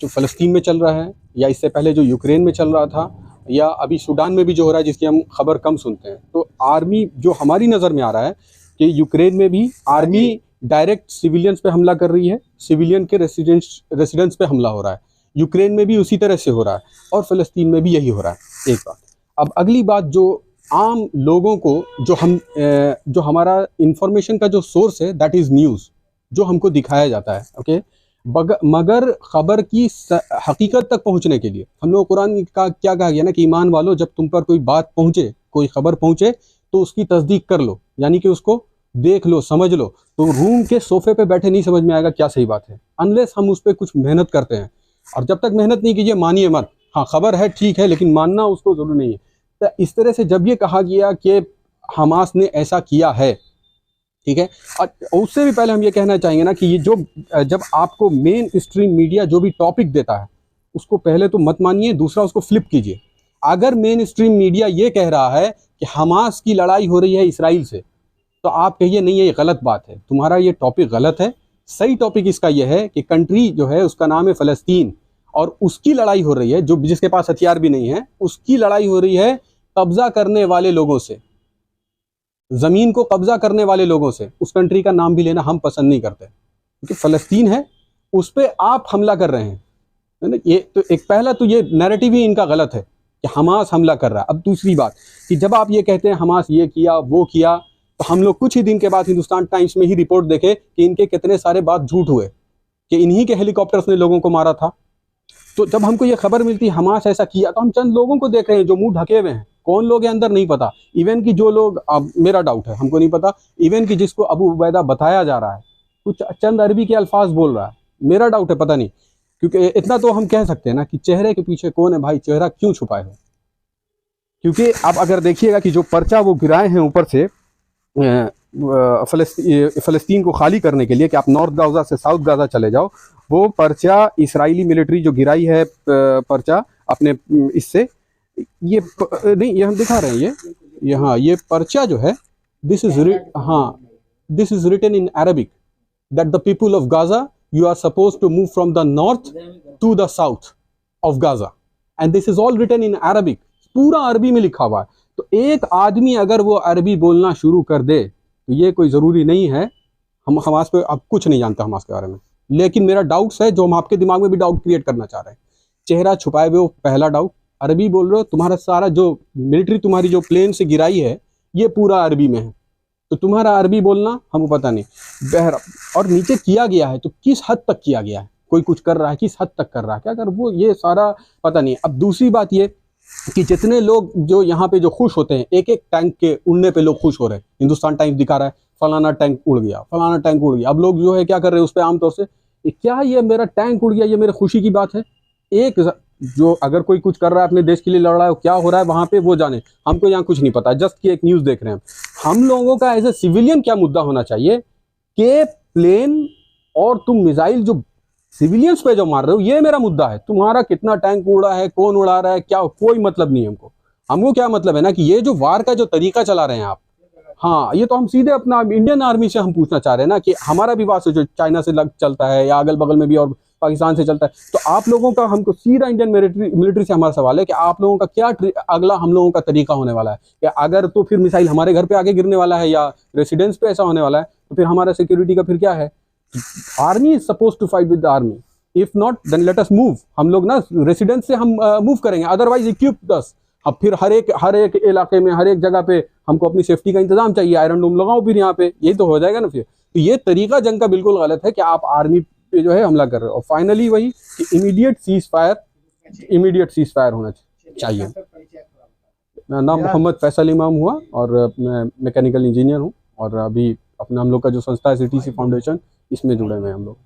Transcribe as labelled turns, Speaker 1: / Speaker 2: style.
Speaker 1: जो फ़लस्तीन में चल रहा है, या इससे पहले जो यूक्रेन में चल रहा था, या अभी सूडान में भी जो हो रहा है जिसकी हम खबर कम सुनते हैं, तो आर्मी जो हमारी नज़र में आ रहा है कि यूक्रेन में भी आर्मी डायरेक्ट सिविलियंस पे हमला कर रही है, सिविलियन के रेसिडेंट्स पे हमला हो रहा है। यूक्रेन में भी उसी तरह से हो रहा है और फ़लस्तीन में भी यही हो रहा है। एक बात। अब अगली बात, जो आम लोगों को जो हमारा इंफॉर्मेशन का जो सोर्स है दैट इज़ न्यूज़, जो हमको दिखाया जाता है, ओके, मगर ख़बर की हकीकत तक पहुंचने के लिए हम लोग कुरान का क्या कहा गया ना कि ईमान वालों, जब तुम पर कोई बात पहुंचे, कोई ख़बर पहुंचे तो उसकी तस्दीक कर लो, यानी कि उसको देख लो, समझ लो। तो रूम के सोफे पे बैठे नहीं समझ में आएगा क्या सही बात है, अनलेस हम उस पर कुछ मेहनत करते हैं। और जब तक मेहनत नहीं कीजिए मानिए मत। हाँ, खबर है ठीक है, लेकिन मानना उसको ज़रूरी नहीं है। तो इस तरह से जब ये कहा गया कि हमास ने ऐसा किया है, ठीक है, और उससे भी पहले हम ये कहना चाहेंगे ना कि ये जो जब आपको मेन स्ट्रीम मीडिया जो भी टॉपिक देता है उसको पहले तो मत मानिए, दूसरा उसको फ्लिप कीजिए। अगर मेन स्ट्रीम मीडिया ये कह रहा है कि हमास की लड़ाई हो रही है इसराइल से, तो आप कहिए नहीं, ये गलत बात है, तुम्हारा ये टॉपिक गलत है। सही टॉपिक इसका यह है कि कंट्री जो है उसका नाम है फ़लस्तीन, और उसकी लड़ाई हो रही है, जो जिसके पास हथियार भी नहीं है, उसकी लड़ाई हो रही है कब्जा करने वाले लोगों से, ज़मीन को कब्जा करने वाले लोगों से। उस कंट्री का नाम भी लेना हम पसंद नहीं करते, क्योंकि फ़लस्तीन है, उस पर आप हमला कर रहे हैं, है ना। ये तो एक पहला तो ये नैरेटिव ही इनका गलत है कि हमास हमला कर रहा है। अब दूसरी बात कि जब आप ये कहते हैं हमास ये किया वो किया, तो हम लोग कुछ ही दिन के बाद हिंदुस्तान टाइम्स में ही रिपोर्ट देखे कि इनके कितने सारे बात झूठ हुए, कि इन्हीं के हेलीकॉप्टर्स ने लोगों को मारा था। तो जब हमको ये खबर मिलती है हमास ऐसा किया, तो हम चंद लोगों को देख रहे हैं जो मुंह ढके हुए हैं। कौन लोग हैं अंदर नहीं पता, इवन कि जो लोग, अब मेरा डाउट है, हमको नहीं पता, इवन कि जिसको अबू उबैदा बताया जा रहा है कुछ चंद अरबी के अल्फाज बोल रहा है, मेरा डाउट है, पता नहीं। क्योंकि इतना तो हम कह सकते हैं ना कि चेहरे के पीछे कौन है भाई, चेहरा क्यों छुपाए हो। क्योंकि आप अगर देखिएगा कि जो पर्चा वो गिराए हैं ऊपर से फ़लस्तीन को खाली करने के लिए कि आप नॉर्थ गाज़ा से साउथ गाज़ा चले जाओ, वो पर्चा इजरायली मिलिट्री जो गिराई है पर्चा अपने इससे, ये नहीं, ये हम दिखा रहे हैं, ये हाँ, ये पर्चा जो है, this is written in Arabic that the people of Gaza you are suppose to move from the north to the south of Gaza, and this is all written in Arabic, पूरा अरबी में लिखा हुआ है। तो एक आदमी अगर वो अरबी बोलना शुरू कर दे, तो ये कोई ज़रूरी नहीं है, हम हमास पे अब कुछ नहीं जानता हमास के बारे में, लेकिन मेरा डाउट्स है जो हम आपके दिमाग में भी डाउट क्रिएट करना चाह रहे हैं। चेहरा छुपाए हुए, वो पहला डाउट। अरबी बोल रहे हो, तुम्हारा सारा जो मिलिट्री तुम्हारी जो प्लेन से गिराई है ये पूरा अरबी में है, तो तुम्हारा अरबी बोलना हमको पता नहीं। बहर और नीचे किया गया है, तो किस हद तक किया गया है, कोई कुछ कर रहा है, किस हद तक कर रहा है, क्या कर, वो ये सारा पता नहीं। अब दूसरी बात ये कि जितने लोग जो यहाँ पे जो खुश होते हैं, एक एक टैंक के उड़ने पे लोग खुश हो रहे हैं। हिंदुस्तान टाइम्स दिखा रहा है फलाना टैंक उड़ गया, फलाना टैंक उड़ गया। अब लोग जो है क्या कर रहे हैं उस पर आमतौर से, क्या ये मेरा टैंक उड़ गया, ये मेरे खुशी की बात है। एक जो अगर कोई कुछ कर रहा है अपने देश के लिए लड़ रहा है, क्या हो रहा है वहाँ पे वो जाने, हमको यहाँ कुछ नहीं पता, जस्ट कि एक न्यूज़ देख रहे हैं हम लोगों का एज ए सिविलियन क्या मुद्दा होना चाहिए कि प्लेन और तुम मिसाइल जो सिविलियंस पे जो मार रहे हो, ये मेरा मुद्दा है। तुम्हारा कितना टैंक उड़ा है, कौन उड़ा रहा है, क्या, कोई मतलब नहीं है हमको क्या मतलब है ना कि ये जो वार का जो तरीका चला रहे हैं आप, हाँ, ये तो हम सीधे अपना इंडियन आर्मी से हम पूछना चाह रहे हैं ना कि हमारा भी वार जो चाइना से चलता है या अगल बगल में भी और पाकिस्तान से चलता है, तो आप लोगों का, हमको सीधा इंडियन मिलिट्री से हमारा सवाल है कि आप लोगों का क्या अगला हम लोगों का तरीका होने वाला है। कि अगर तो फिर मिसाइल हमारे घर पे आगे गिरने वाला है या रेसिडेंस पे ऐसा होने वाला है, तो फिर हमारा सिक्योरिटी का फिर क्या है। Army is suppose to fight with the army, if not then let us move. हम लोग ना रेसिडेंस से हम मूव करेंगे, अदरवाइज इक्विप अस। अब फिर हर एक इलाके में, हर एक जगह पे हमको अपनी सेफ्टी का इंतजाम चाहिए, आयरन डोम लगाओ फिर यहाँ पे, यही तो हो जाएगा ना फिर। तो ये तरीका जंग का बिल्कुल गलत है कि आप आर्मी पे जो है हमला कर रहे हो। और फाइनली वही कि इमीडिएट सीज फायर होना चाहिए। मेरा नाम मोहम्मद फैसल इमाम हुआ और मैं मैकेनिकल इंजीनियर हूँ, और अभी अपना हम लोग का जो संस्था है CTC फाउंडेशन, इसमें जुड़े हुए हैं हम लोग।